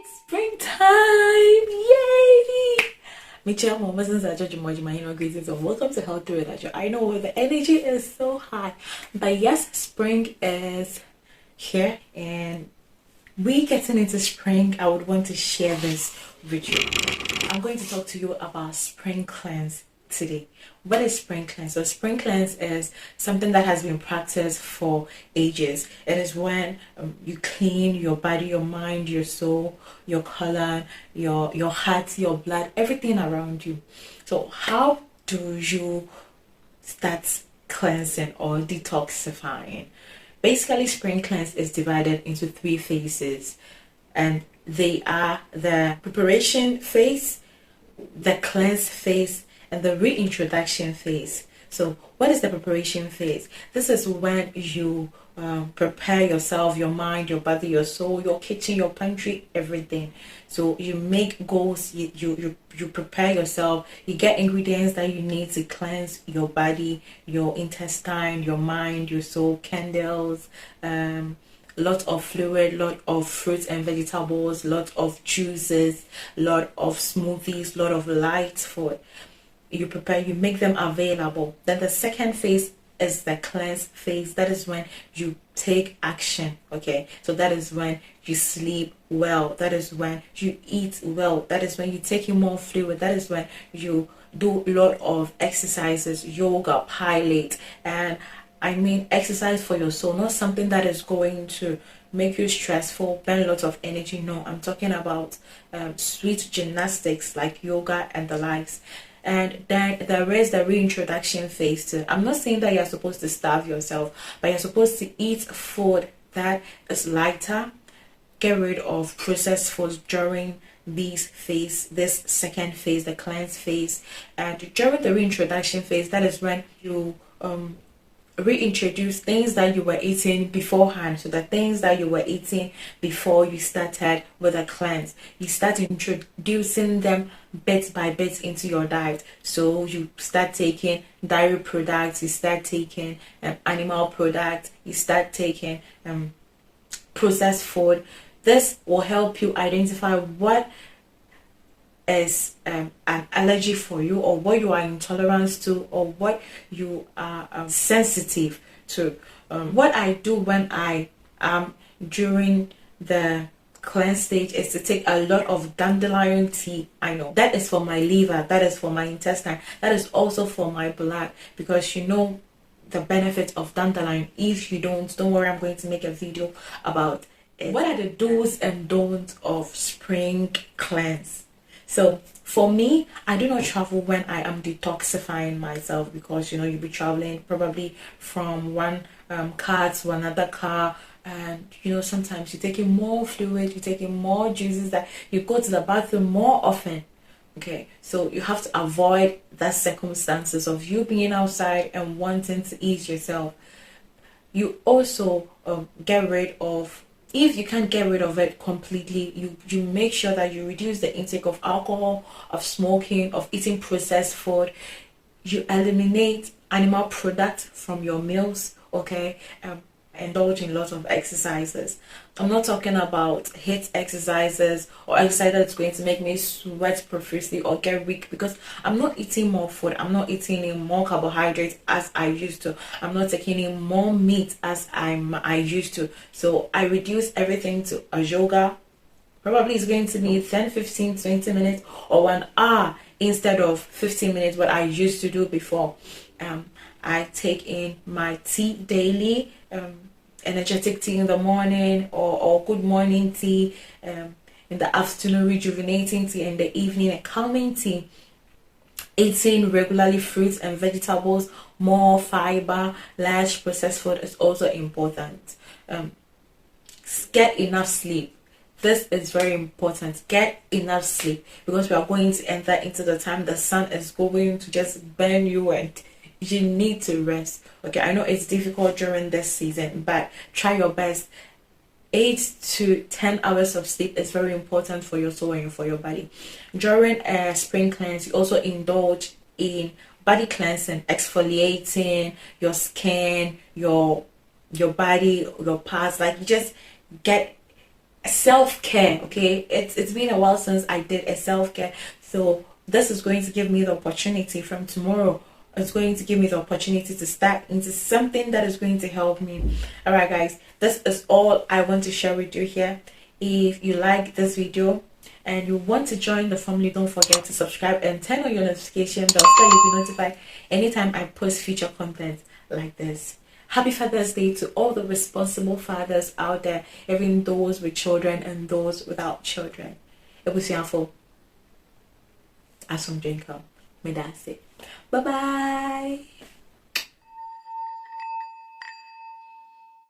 It's springtime! Yay! Michelle Momazins are judging my greetings and welcome to Healthy with Adwo. I know the energy is so high, but yes, spring is here and we getting into spring. I would want to share this with you. I'm going to talk to you about spring cleanse today. What is spring cleanse? So spring cleanse is something that has been practiced for ages. It is when you clean your body, your mind, your soul, your color, your heart, your blood, everything around you. So how do you start cleansing or detoxifying? Basically, spring cleanse is divided into 3 phases, and they are the preparation phase, the cleanse phase, and the reintroduction phase. So what is the preparation phase? This is when you prepare yourself, your mind, your body, your soul, your kitchen, your pantry, everything. So you make goals, you prepare yourself, you get ingredients that you need to cleanse your body, your intestine, your mind, your soul, candles, lot of fluid, lot of fruits and vegetables, lot of juices, lot of smoothies, lot of light food. You prepare, you make them available. Then the second phase is the cleanse phase. That is when you take action. Okay, so that is when you sleep well, that is when you eat well, that is when you take in more fluid, that is when you do a lot of exercises, yoga, pilate, and I mean exercise for your soul, not something that is going to make you stressful, burn lots of energy. No, I'm talking about sweet gymnastics like yoga and the likes. And then there is the reintroduction phase too. I'm not saying that you're supposed to starve yourself, but you're supposed to eat food that is lighter, get rid of processed foods during this second phase, the cleanse phase. And during the reintroduction phase, that is when you reintroduce things that you were eating beforehand. So the things that you were eating before you started with a cleanse, you start introducing them bit by bit into your diet. So you start taking dairy products, you start taking animal products, you start taking processed food. This will help you identify what is an allergy for you, or what you are intolerant to, or what you are sensitive to. What I do when I am during the cleanse stage is to take a lot of dandelion tea. I know that is for my liver, that is for my intestine, that is also for my blood, because you know the benefit of dandelion. If you don't worry, I'm going to make a video about it. What are the do's and don'ts of spring cleanse? So for me, I do not travel when I am detoxifying myself, because you know you'll be traveling probably from one car to another car, and you know sometimes you're taking more fluid, you're taking more juices, that you go to the bathroom more often. Okay, so you have to avoid that circumstances of you being outside and wanting to ease yourself. You also get rid of, if you can't get rid of it completely, you make sure that you reduce the intake of alcohol, of smoking, of eating processed food. You eliminate animal products from your meals. Okay, indulge in lots of exercises. I'm not talking about HIIT exercises or exercise that's going to make me sweat profusely or get weak, because I'm not eating more food, I'm not eating in more carbohydrates as I used to, I'm not taking in more meat as I used to. So I reduce everything to a yoga. Probably it's going to be 10, 15, 20 minutes or 1 hour instead of 15 minutes, what I used to do before. I take in my tea daily, energetic tea in the morning, or good morning tea, in the afternoon rejuvenating tea, in the evening a calming tea. Eating regularly fruits and vegetables, more fiber, less processed food is also important. Get enough sleep. This is very important. Get enough sleep, because we are going to enter into the time the sun is going to just burn you, and you need to rest. Okay, I know it's difficult during this season, but try your best. 8 to 10 hours of sleep is very important for your soul and for your body. During a spring cleanse, you also indulge in body cleansing, exfoliating your skin, your body, your parts. Like, you just get self-care. Okay, it's been a while since I did a self-care, so this is going to give me the opportunity from tomorrow. It's going to give me the opportunity to start into something that is going to help me. All right, guys, this is all I want to share with you here. If you like this video and you want to join the family, don't forget to subscribe and turn on your notification bell so that you'll be notified anytime I post future content like this. Happy Father's Day to all the responsible fathers out there, even those with children and those without children. It was for Asom Jinko. May that say. Bye bye.